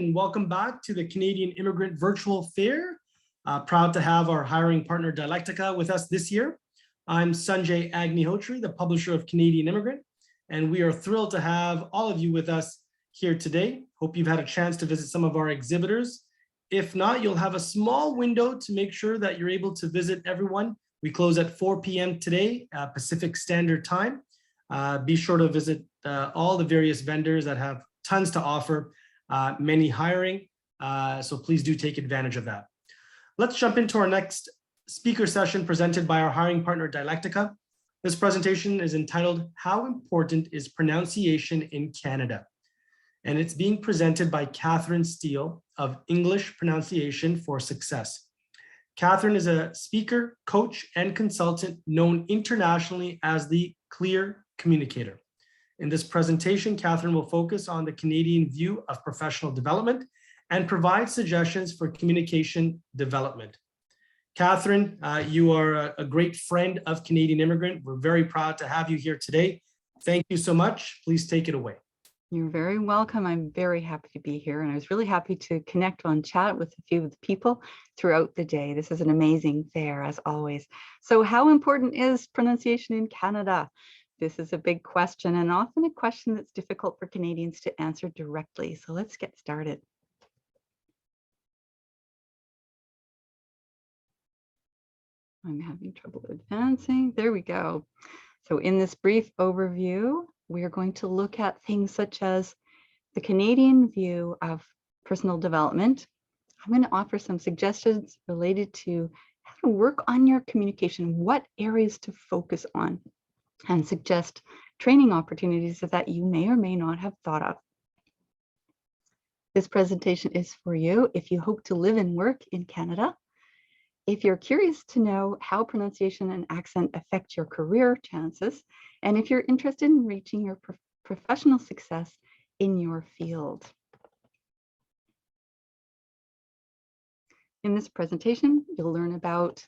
and welcome back to the Canadian Immigrant Virtual Fair. Proud to have our hiring partner Dialectica with us this year. I'm Sanjay Agnihotri, the publisher of Canadian Immigrant, and we are thrilled to have all of you with us here today. Hope you've had a chance to visit some of our exhibitors. If not, you'll have a small window to make sure that you're able to visit everyone. We close at 4 p.m. today, Pacific Standard Time. Be sure to visit all the various vendors that have tons to offer, many hiring, so please do take advantage of that. Let's jump into our next speaker session presented by our hiring partner Dialectica. This presentation is entitled How Important is Pronunciation in Canada? And it's being presented by Catherine Steele of English Pronunciation for Success. Catherine is a speaker, coach, and consultant known internationally as the Clear Communicator. In this presentation, Catherine will focus on the Canadian view of professional development and provide suggestions for communication development. Catherine, you are a great friend of Canadian Immigrant. We're very proud to have you here today. Thank you so much. Please take it away. You're very welcome. I'm very happy to be here, and I was really happy to connect on chat with a few of the people throughout the day. This is an amazing fair, as always. So how important is pronunciation in Canada? This is a big question, and often a question that's difficult for Canadians to answer directly. So let's get started. I'm having trouble advancing. There we go. So in this brief overview, we are going to look at things such as the Canadian view of personal development. I'm going to offer some suggestions related to how to work on your communication, what areas to focus on, and suggest training opportunities that you may or may not have thought of. This presentation is for you if you hope to live and work in Canada, if you're curious to know how pronunciation and accent affect your career chances, and if you're interested in reaching your professional success in your field. In this presentation, you'll learn about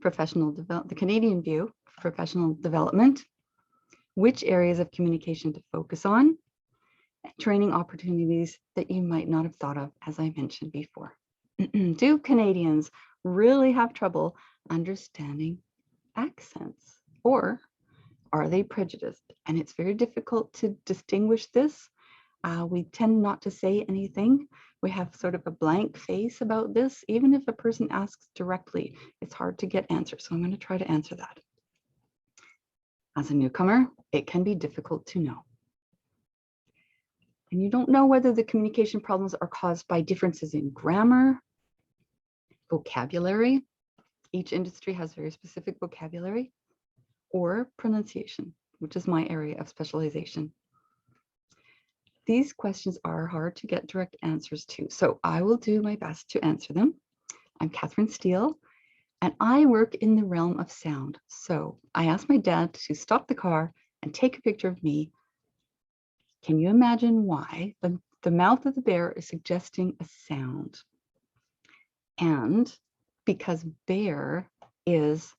the Canadian view of professional development, which areas of communication to focus on, and training opportunities that you might not have thought of, as I mentioned before. Do Canadians really have trouble understanding accents, or are they prejudiced? And it's very difficult to distinguish this. We tend not to say anything. We have sort of a blank face about this. Even if a person asks directly, it's hard to get answers. So I'm going to try to answer that. As a newcomer, it can be difficult to know. And you don't know whether the communication problems are caused by differences in grammar, vocabulary. Each industry has very specific vocabulary, or pronunciation, which is my area of specialization. These questions are hard to get direct answers to, so I will do my best to answer them. I'm Catherine Steele, and I work in the realm of sound. So I asked my dad to stop the car and take a picture of me. Can you imagine why the mouth of the bear is suggesting a sound? And because bear is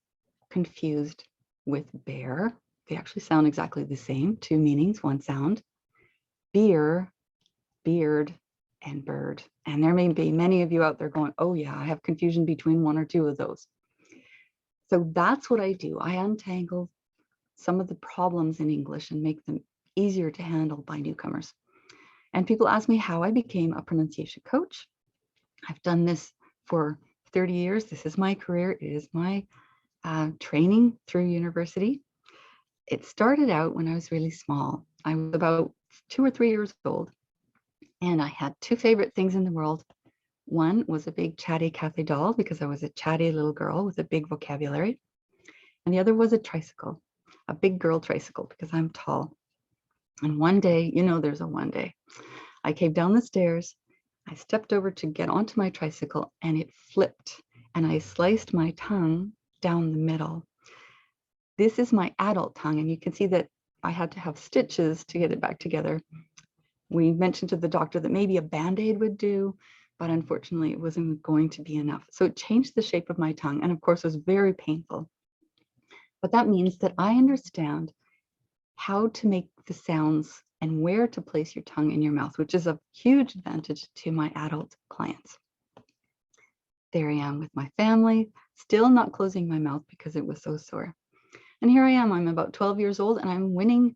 confused with bear, they actually sound exactly the same, two meanings, one sound. Beer, beard, and bird. And there may be many of you out there going, oh yeah, I have confusion between one or two of those. So that's what I do. I untangle some of the problems in English and make them easier to handle by newcomers. And people ask me how I became a pronunciation coach. I've done this for 30 years. This is my career. It is my training through university. It started out when I was really small. I was about 2 or 3 years old, and I had two favorite things in the world. One was a big chatty Cathy doll, because I was a chatty little girl with a big vocabulary. And the other was a tricycle, a big girl tricycle, because I'm tall. And one day, you know, there's a one day, I came down the stairs, I stepped over to get onto my tricycle, and it flipped, and I sliced my tongue down the middle. This is my adult tongue, and you can see that I had to have stitches to get it back together. We mentioned to the doctor that maybe a Band-Aid would do, but unfortunately it wasn't going to be enough. So it changed the shape of my tongue, and of course it was very painful. But that means that I understand how to make the sounds and where to place your tongue in your mouth, which is a huge advantage to my adult clients. There I am with my family, still not closing my mouth because it was so sore. And here I am, I'm about 12 years old and I'm winning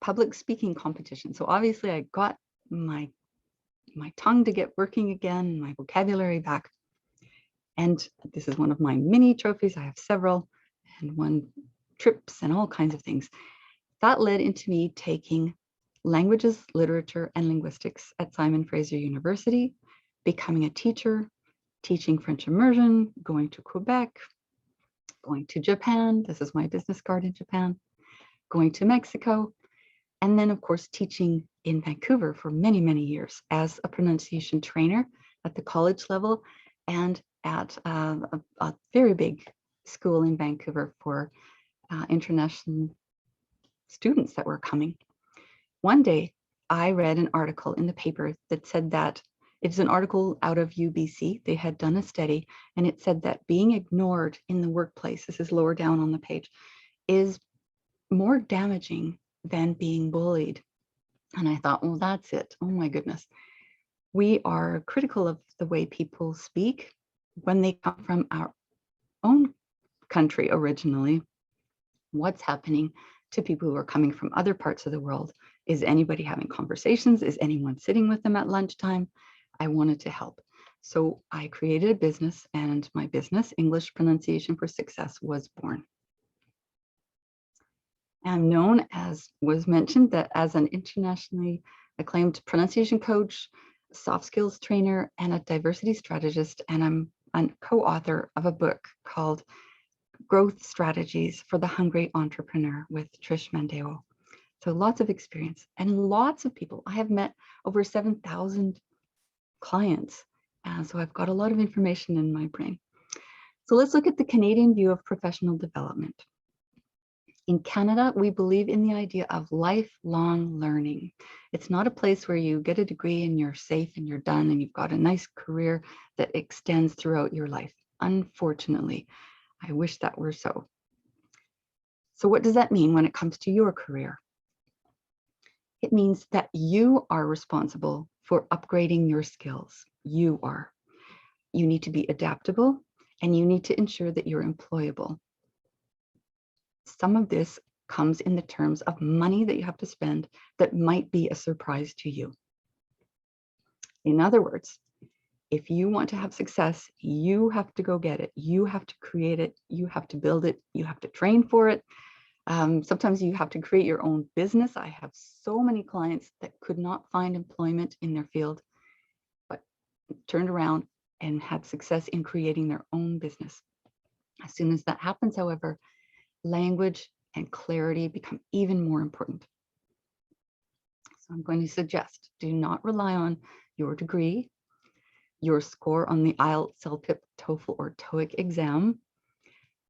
public speaking competition. So obviously I got my tongue to get working again, my vocabulary back. And this is one of my mini trophies. I have several and won trips and all kinds of things. That led into me taking languages, literature, and linguistics at Simon Fraser University, becoming a teacher, teaching French immersion, going to Quebec, going to Japan. This is my business card in Japan, going to Mexico, and then of course teaching in Vancouver for many, many years as a pronunciation trainer at the college level and at a very big school in Vancouver for international students that were coming. One day, I read an article in the paper that said that it's an article out of UBC. They had done a study, and it said that being ignored in the workplace, this is lower down on the page, is more damaging than being bullied. And I thought, well, that's it. Oh my goodness. We are critical of the way people speak when they come from our own country originally. What's happening to people who are coming from other parts of the world? Is anybody having conversations? Is anyone sitting with them at lunchtime? I wanted to help. So I created a business, and my business, English Pronunciation for Success, was born. I'm known, as was mentioned, that as an internationally acclaimed pronunciation coach, soft skills trainer, and a diversity strategist, and I'm a co-author of a book called Growth Strategies for the Hungry Entrepreneur with Trish Mandeo. So lots of experience and lots of people. I have met over 7,000 clients. So I've got a lot of information in my brain. So let's look at the Canadian view of professional development. In Canada, we believe in the idea of lifelong learning. It's not a place where you get a degree and you're safe and you're done and you've got a nice career that extends throughout your life. Unfortunately, I wish that were so. So what does that mean when it comes to your career? It means that you are responsible for upgrading your skills. You are. You need to be adaptable and you need to ensure that you're employable. Some of this comes in the terms of money that you have to spend that might be a surprise to you. In other words, if you want to have success, you have to go get it. You have to create it. You have to build it. You have to train for it. Sometimes you have to create your own business. I have so many clients that could not find employment in their field, but turned around and had success in creating their own business. As soon as that happens, however, language and clarity become even more important. So I'm going to suggest, do not rely on your degree, your score on the IELTS, CELPIP, TOEFL, or TOEIC exam,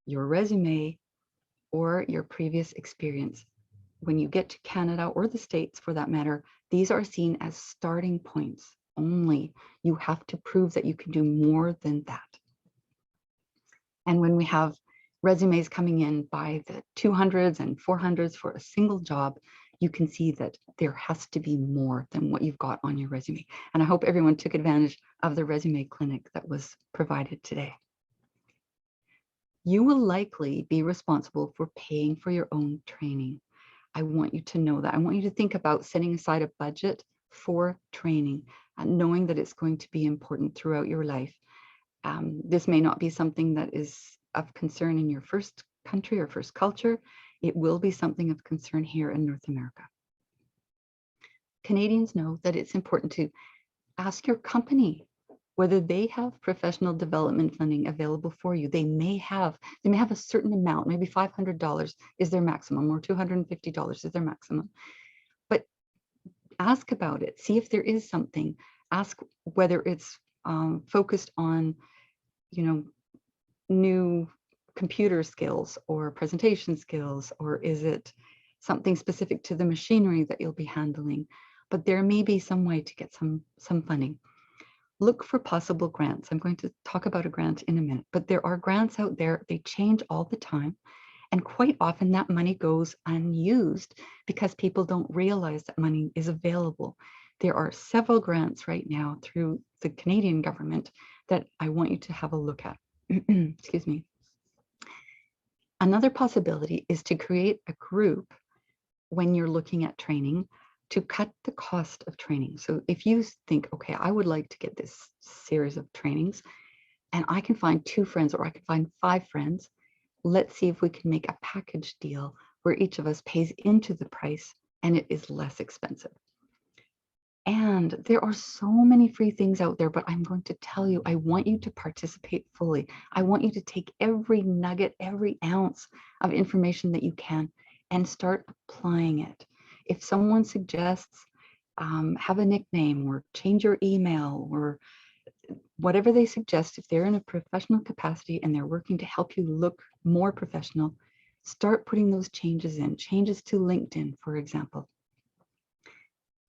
your resume, or your previous experience. When you get to Canada or the States for that matter, these are seen as starting points only. You have to prove that you can do more than that. And when we have resumes coming in by the 200s and 400s for a single job, you can see that there has to be more than what you've got on your resume. And I hope everyone took advantage of the resume clinic that was provided today. You will likely be responsible for paying for your own training. I want you to know that. I want you to think about setting aside a budget for training, knowing that it's going to be important throughout your life. This may not be something that is of concern in your first country or first culture. It will be something of concern here in North America. Canadians know that it's important to ask your company whether they have professional development funding available for you. They may have a certain amount, maybe $500 is their maximum, or $250 is their maximum. But ask about it, see if there is something. Ask whether it's focused on, new computer skills or presentation skills, or is it something specific to the machinery that you'll be handling? But there may be some way to get some funding. Look for possible grants. I'm going to talk about a grant in a minute, but there are grants out there. They change all the time. And quite often that money goes unused because people don't realize that money is available. There are several grants right now through the Canadian government that I want you to have a look at. Excuse me. Another possibility is to create a group when you're looking at training to cut the cost of training. So if you think, okay, I would like to get this series of trainings and I can find 2 friends or I can find 5 friends, let's see if we can make a package deal where each of us pays into the price and it is less expensive. And there are so many free things out there, but I'm going to tell you, I want you to participate fully. I want you to take every nugget, every ounce of information that you can and start applying it. If someone suggests have a nickname or change your email or whatever they suggest, if they're in a professional capacity and they're working to help you look more professional, start putting those changes in, changes to LinkedIn, for example.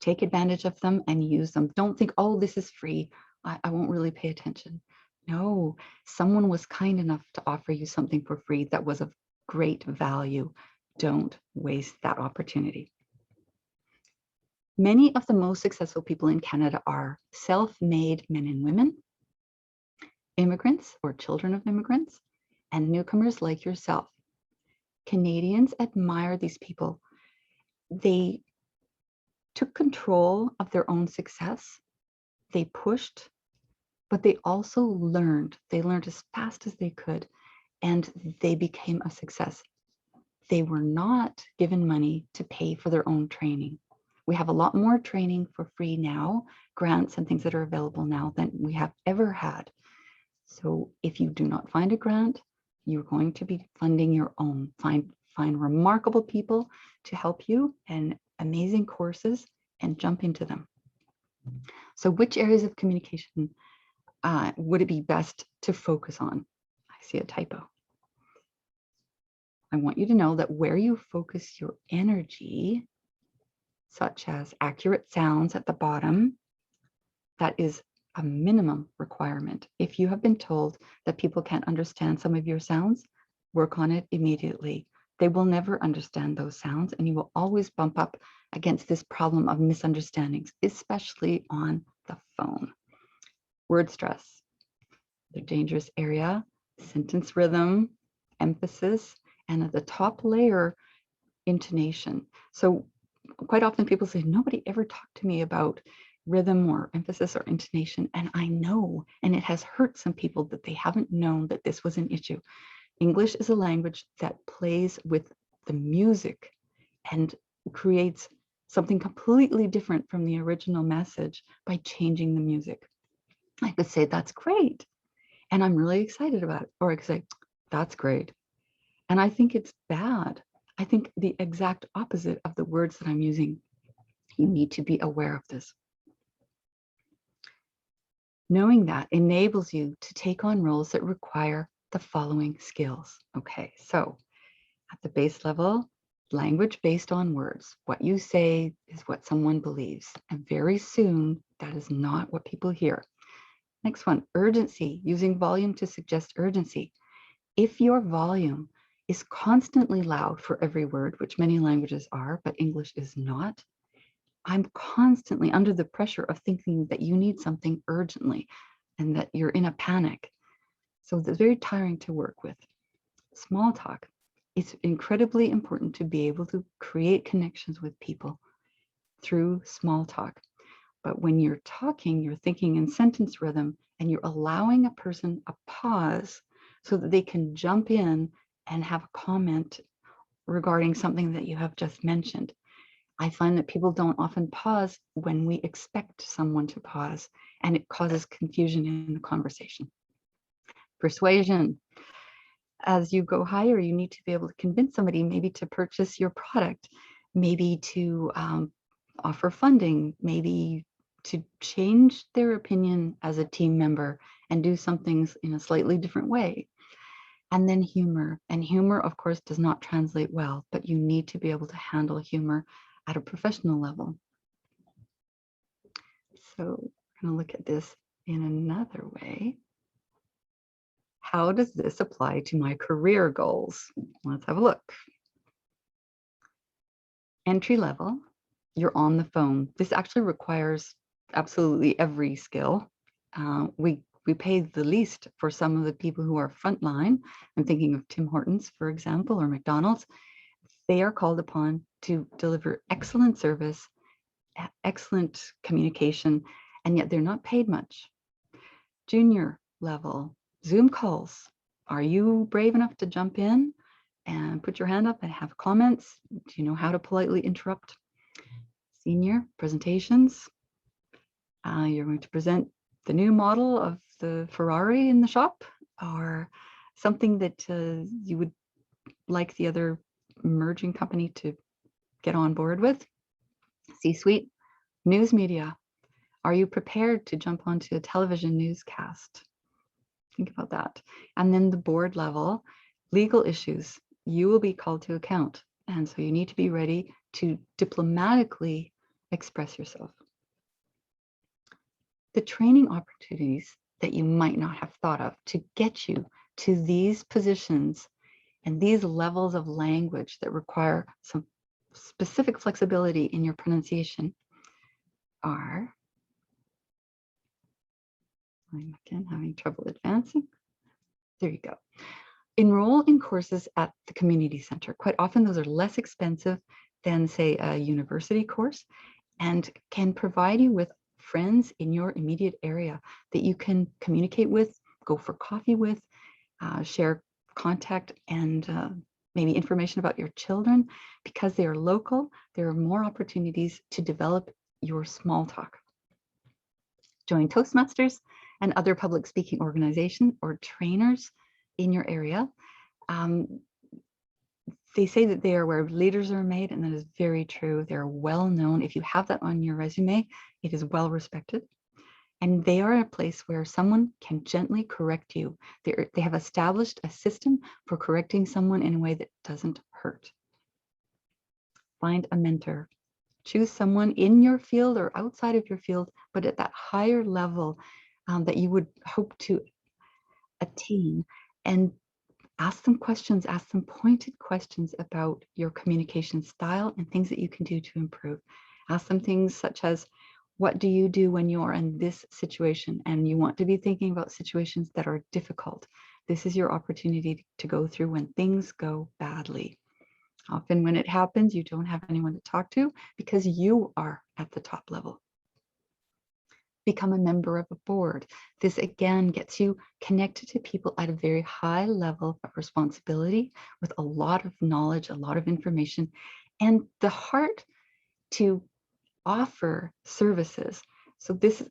Take advantage of them and use them. Don't think, oh, this is free, I won't really pay attention. No, someone was kind enough to offer you something for free that was of great value. Don't waste that opportunity. Many of the most successful people in Canada are self-made men and women, immigrants or children of immigrants, and newcomers like yourself. Canadians admire these people. They took control of their own success. They pushed, but they also learned. They learned as fast as they could, and they became a success. They were not given money to pay for their own training. We have a lot more training for free now, grants and things that are available now than we have ever had. So if you do not find a grant, you're going to be funding your own. Find remarkable people to help you and amazing courses and jump into them. So which areas of communication would it be best to focus on? I see a typo. I want you to know that where you focus your energy, such as accurate sounds at the bottom, that is a minimum requirement. If you have been told that people can't understand some of your sounds, work on it immediately. They will never understand those sounds, and you will always bump up against this problem of misunderstandings, especially on the phone. Word stress, the dangerous area, sentence rhythm, emphasis, and at the top layer, intonation. So quite often people say, nobody ever talked to me about rhythm or emphasis or intonation. And I know, and it has hurt some people that they haven't known that this was an issue. English is a language that plays with the music and creates something completely different from the original message by changing the music. I could say, that's great. And I'm really excited about it. Or I could say, that's great. And I think it's bad. I think the exact opposite of the words that I'm using. You need to be aware of this. Knowing that enables you to take on roles that require the following skills. Okay, so at the base level, language based on words. What you say is what someone believes. And very soon, that is not what people hear. Next one, urgency, using volume to suggest urgency. If your volume is constantly loud for every word, which many languages are, but English is not, I'm constantly under the pressure of thinking that you need something urgently and that you're in a panic. So it's very tiring to work with. Small talk. It's incredibly important to be able to create connections with people through small talk. But when you're talking, you're thinking in sentence rhythm and you're allowing a person a pause so that they can jump in and have a comment regarding something that you have just mentioned. I find that people don't often pause when we expect someone to pause, and it causes confusion in the conversation. Persuasion. As you go higher, you need to be able to convince somebody maybe to purchase your product, maybe to offer funding, maybe to change their opinion as a team member and do some things in a slightly different way. And then humor. And humor, of course, does not translate well, but you need to be able to handle humor at a professional level. So we're going to look at this in another way. How does this apply to my career goals? Let's have a look. Entry level, you're on the phone. This actually requires absolutely every skill. We pay the least for some of the people who are frontline. I'm thinking of Tim Hortons, for example, or McDonald's. They are called upon to deliver excellent service, excellent communication, and yet they're not paid much. Junior level, Zoom calls. Are you brave enough to jump in and put your hand up and have comments? Do you know how to politely interrupt? Senior presentations. You're going to present the new model of the Ferrari in the shop, or something that you would like the other merging company to get on board with. C-suite, news media. Are you prepared to jump onto a television newscast? Think about that. And then the board level, legal issues. You will be called to account. And so you need to be ready to diplomatically express yourself. The training opportunities that you might not have thought of to get you to these positions and these levels of language that require some specific flexibility in your pronunciation are, I'm again having trouble advancing. There you go. Enroll in courses at the community center. Quite often those are less expensive than, say, a university course, and can provide you with friends in your immediate area that you can communicate with, go for coffee with, share contact and maybe information about your children. Because they are local, there are more opportunities to develop your small talk. Join Toastmasters and other public speaking organizations or trainers in your area. They say that they are where leaders are made, and that is very true. They're well known. If you have that on your resume, it is well respected. And they are a place where someone can gently correct you. They have established a system for correcting someone in a way that doesn't hurt. Find a mentor. Choose someone in your field or outside of your field, but at that higher level that you would hope to attain, and ask them questions, ask them pointed questions about your communication style and things that you can do to improve. Ask them things such as, what do you do when you're in this situation and you want to be thinking about situations that are difficult? This is your opportunity to go through when things go badly. Often when it happens, you don't have anyone to talk to because you are at the top level. Become a member of a board. This again gets you connected to people at a very high level of responsibility with a lot of knowledge, a lot of information, and the heart to offer services. So this,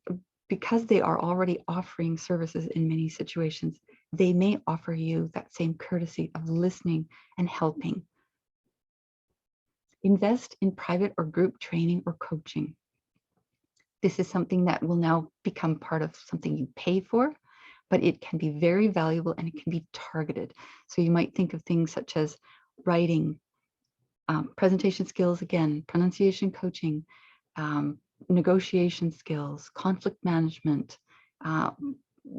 because they are already offering services in many situations, they may offer you that same courtesy of listening and helping. Invest in private or group training or coaching. This is something that will now become part of something you pay for, but it can be very valuable and it can be targeted. So you might think of things such as writing, presentation skills, again, pronunciation coaching, negotiation skills, conflict management,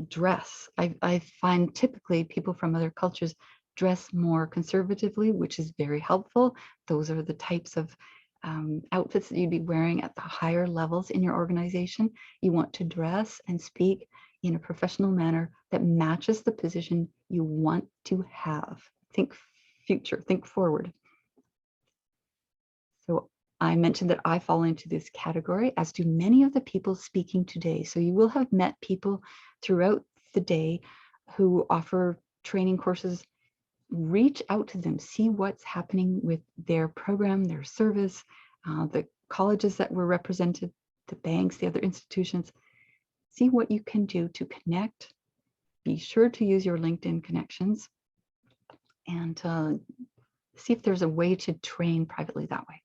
dress. I find typically people from other cultures dress more conservatively, which is very helpful. Those are the types of outfits that you'd be wearing at the higher levels in your organization. You want to dress and speak in a professional manner that matches the position you want to have. Think future, think forward. So I mentioned that I fall into this category, as do many of the people speaking today. So you will have met people throughout the day who offer training courses. Reach out to them, see what's happening with their program, their service, the colleges that were represented, the banks, the other institutions. See what you can do to connect. Be sure to use your LinkedIn connections and see if there's a way to train privately that way.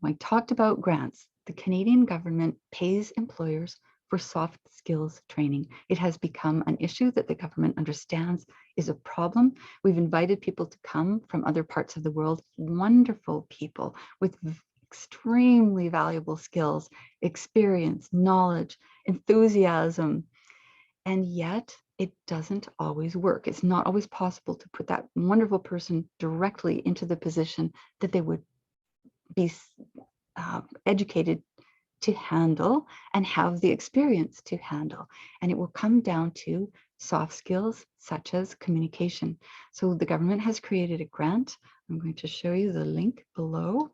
I talked about grants. The Canadian government pays employers for soft skills training. It has become an issue that the government understands is a problem. We've invited people to come from other parts of the world, wonderful people with extremely valuable skills, experience, knowledge, enthusiasm. And yet it doesn't always work. It's not always possible to put that wonderful person directly into the position that they would be educated to handle and have the experience to handle. And it will come down to soft skills such as communication. So the government has created a grant. I'm going to show you the link below.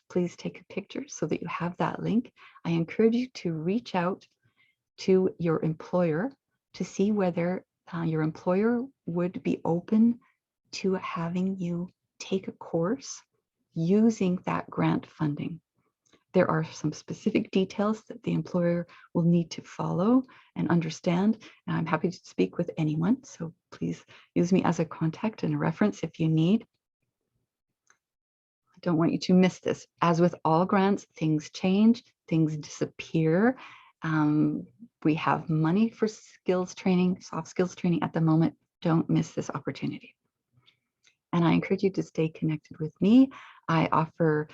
Please take a picture so that you have that link. I encourage you to reach out to your employer to see whether your employer would be open to having you take a course using that grant funding. There are some specific details that the employer will need to follow and understand. And I'm happy to speak with anyone. So please use me as a contact and a reference if you need. I don't want you to miss this. As with all grants, things change, things disappear. We have money for skills training, soft skills training at the moment. Don't miss this opportunity. And I encourage you to stay connected with me. I offer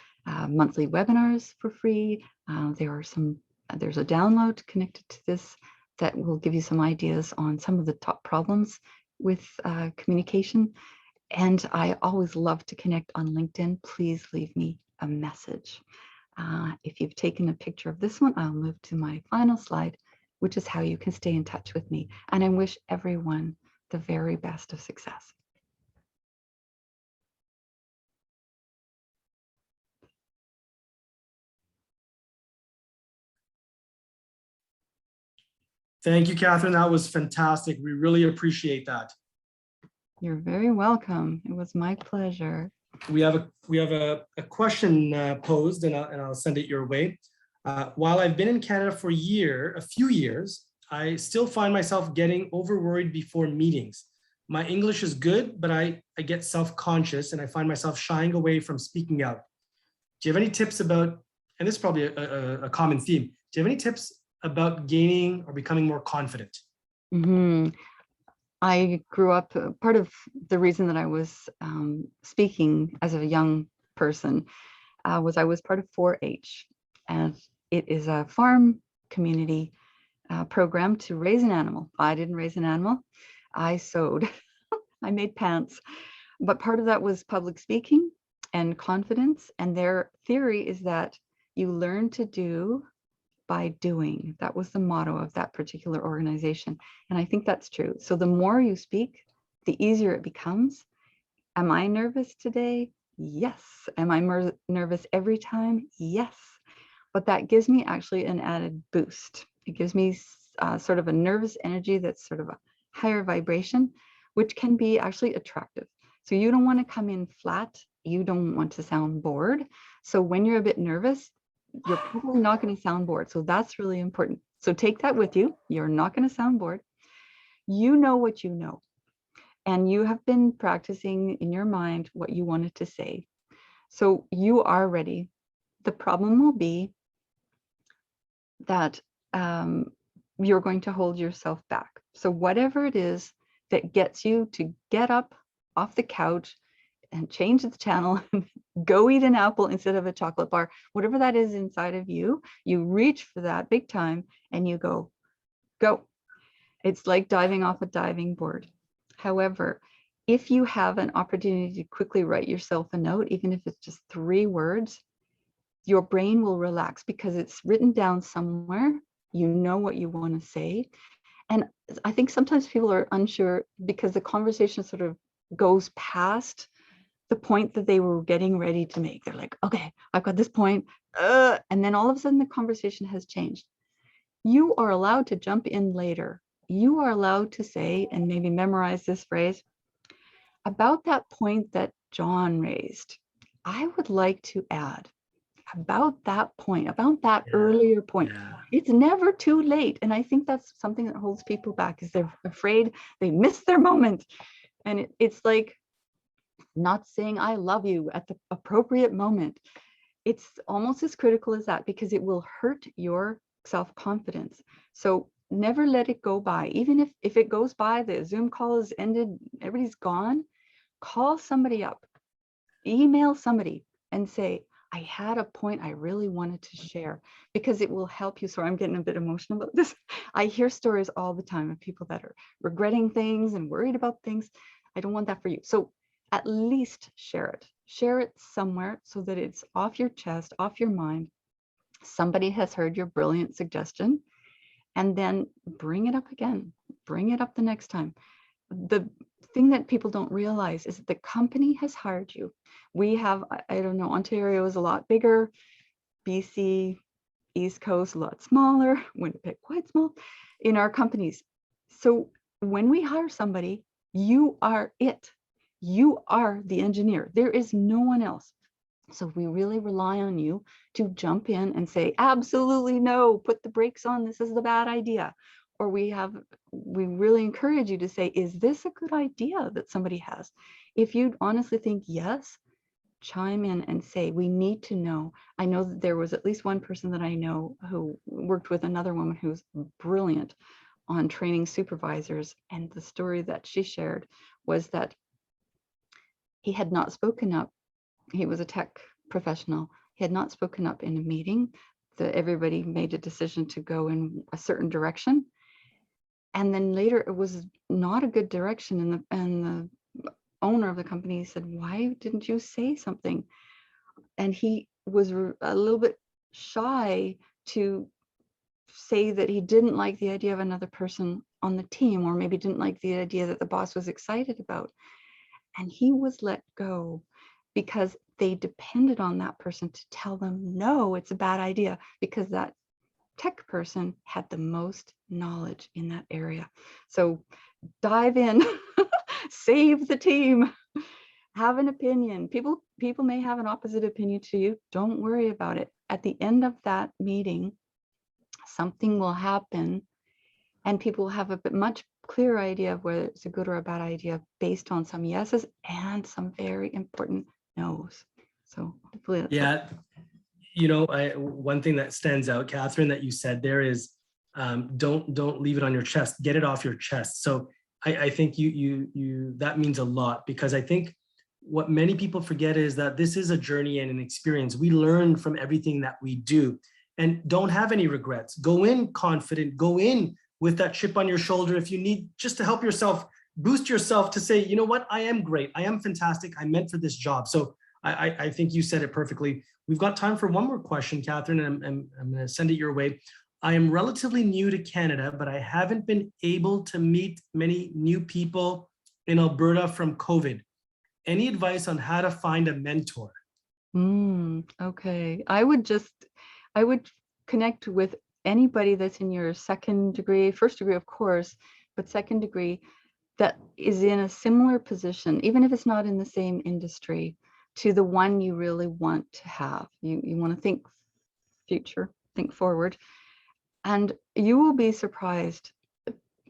monthly webinars for free. There's a download connected to this that will give you some ideas on some of the top problems with communication. And I always love to connect on LinkedIn. Please leave me a message. If you've taken a picture of this one, I'll move to my final slide, which is how you can stay in touch with me. And I wish everyone the very best of success. Thank you, Catherine. That was fantastic. We really appreciate that. You're very welcome. It was my pleasure. We have a question posed, and I'll send it your way. While I've been in Canada for a few years, I still find myself getting over worried before meetings. My English is good, but I get self-conscious and I find myself shying away from speaking out. Do you have any tips about, and this is probably a common theme, do you have any tips about gaining or becoming more confident? I grew up, part of the reason that I was speaking as a young person was I was part of 4-H, and it is a farm community program to raise an animal. I didn't raise an animal, I sewed, I made pants, but part of that was public speaking and confidence. And their theory is that you learn to do by doing. That was the motto of that particular organization. And I think that's true. So the more you speak, the easier it becomes. Am I nervous today? Yes. Am I nervous every time? Yes. But that gives me actually an added boost. It gives me sort of a nervous energy that's sort of a higher vibration, which can be actually attractive. So you don't want to come in flat. You don't want to sound bored. So when you're a bit nervous, you're probably not going to sound bored. So that's really important. So take that with you. You're not going to sound bored. You know what you know. And you have been practicing in your mind what you wanted to say. So you are ready. The problem will be that you're going to hold yourself back. So whatever it is that gets you to get up off the couch and change the channel, go eat an apple instead of a chocolate bar, whatever that is inside of you, you reach for that big time and you go. It's like diving off a diving board. However, if you have an opportunity to quickly write yourself a note, even if it's just 3 words, your brain will relax because it's written down somewhere. You know what you want to say. And I think sometimes people are unsure because the conversation sort of goes past the point that they were getting ready to make. They're like, okay, I've got this point. And then all of a sudden the conversation has changed. You are allowed to jump in later. You are allowed to say, and maybe memorize this phrase, about that point that John raised. I would like to add about that point, about that earlier point. It's never too late. And I think that's something that holds people back, is they're afraid they miss their moment. And it's like not saying I love you at the appropriate moment. It's almost as critical as that because it will hurt your self-confidence. So never let it go by. Even if it goes by, the Zoom call is ended, everybody's gone, call somebody up, email somebody and say, I had a point I really wanted to share, because it will help you. So I'm getting a bit emotional about this. I hear stories all the time of people that are regretting things and worried about things. I don't want that for you. So at least share it. Share it somewhere so that it's off your chest, off your mind. Somebody has heard your brilliant suggestion, and then bring it up again. Bring it up the next time. The thing that people don't realize is that the company has hired you. We have, I don't know, Ontario is a lot bigger, BC, East Coast, a lot smaller, Winnipeg quite small in our companies. So when we hire somebody, you are it. You are the engineer. There is no one else. So we really rely on you to jump in and say, absolutely no, put the brakes on, this is the bad idea. Or we really encourage you to say, is this a good idea that somebody has? If you honestly think yes, chime in and say, we need to know. I know that there was at least one person that I know who worked with another woman who's brilliant on training supervisors. And the story that she shared was that he had not spoken up. He was a tech professional. He had not spoken up in a meeting. Everybody made a decision to go in a certain direction. And then later it was not a good direction. And the owner of the company said, why didn't you say something? And he was a little bit shy to say that he didn't like the idea of another person on the team, or maybe didn't like the idea that the boss was excited about. And he was let go because they depended on that person to tell them, no, it's a bad idea, because that tech person had the most knowledge in that area. So dive in, save the team, have an opinion. People may have an opposite opinion to you. Don't worry about it. At the end of that meeting, something will happen and people will have a much clearer idea of whether it's a good or a bad idea based on some yeses and some very important no's. So hopefully that's Yeah. You know, one thing that stands out, Catherine, that you said there is, don't leave it on your chest. Get it off your chest. So I think that means a lot, because I think what many people forget is that this is a journey and an experience. We learn from everything that we do, and don't have any regrets. Go in confident. Go in with that chip on your shoulder. If you need just to help yourself, boost yourself to say, you know what, I am great. I am fantastic. I'm meant for this job. So I think you said it perfectly. We've got time for one more question, Catherine, and I'm going to send it your way. I am relatively new to Canada, but I haven't been able to meet many new people in Alberta from COVID. Any advice on how to find a mentor? Okay. I would connect with anybody that's in your second degree, first degree, of course, but second degree that is in a similar position, even if it's not in the same industry, to the one you really want to have. You want to think future, think forward, and you will be surprised.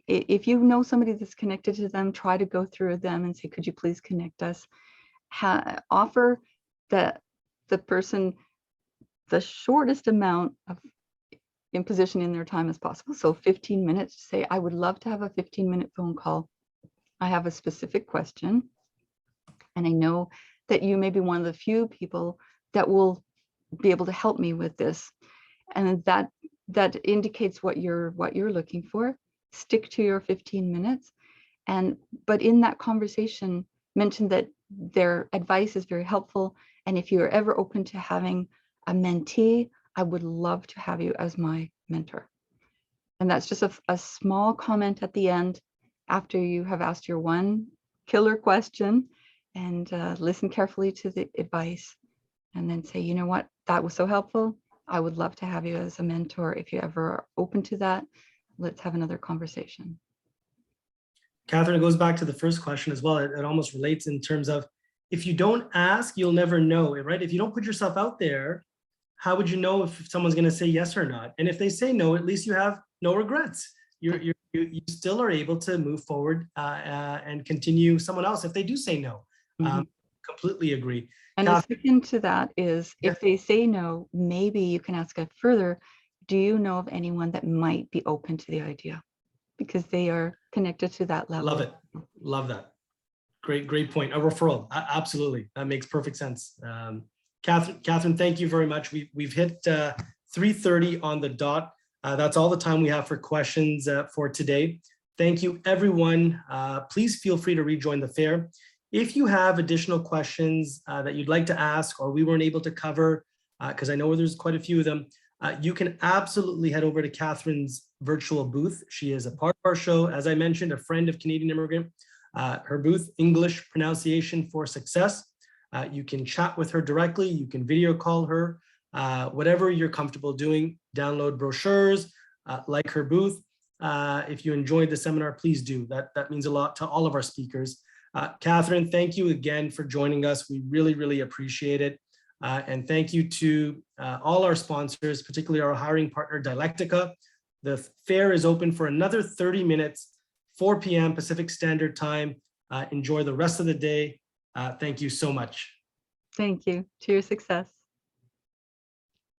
If you know somebody that's connected to them, try to go through them and say, could you please connect us? Offer the person the shortest amount of imposition in their time as possible. So 15 minutes, say, I would love to have a 15-minute phone call. I have a specific question, and I know that you may be one of the few people that will be able to help me with this. And that indicates what you're looking for. Stick to your 15 minutes. But in that conversation, mention that their advice is very helpful. And if you're ever open to having a mentee, I would love to have you as my mentor. And that's just a small comment at the end after you have asked your one killer question, and listen carefully to the advice, and then say, you know what, that was so helpful. I would love to have you as a mentor. If you ever are open to that, let's have another conversation. Catherine, it goes back to the first question as well. It almost relates in terms of, if you don't ask, you'll never know, right? If you don't put yourself out there, how would you know if someone's going to say yes or not? And if they say no, at least you have no regrets. You still are able to move forward and continue someone else if they do say no. Completely agree. And the second to that is, if they say no, maybe you can ask it further. Do you know of anyone that might be open to the idea? Because they are connected to that level. Love it. Love that. Great point. A referral. Absolutely. That makes perfect sense. Catherine, thank you very much. We've hit 3:30 on the dot. That's all the time we have for questions for today. Thank you, everyone. Please feel free to rejoin the fair. If you have additional questions that you'd like to ask or we weren't able to cover, because I know there's quite a few of them, you can absolutely head over to Catherine's virtual booth. She is a part of our show. As I mentioned, a friend of Canadian Immigrant. Her booth, English Pronunciation for Success. You can chat with her directly. You can video call her, whatever you're comfortable doing. Download brochures, like her booth. If you enjoyed the seminar, please do. That means a lot to all of our speakers. Catherine, thank you again for joining us. We really, really appreciate it. And thank you to all our sponsors, particularly our hiring partner, Dialectica. The fair is open for another 30 minutes, 4 p.m. Pacific Standard Time. Enjoy the rest of the day. Thank you so much. Thank you. To your success.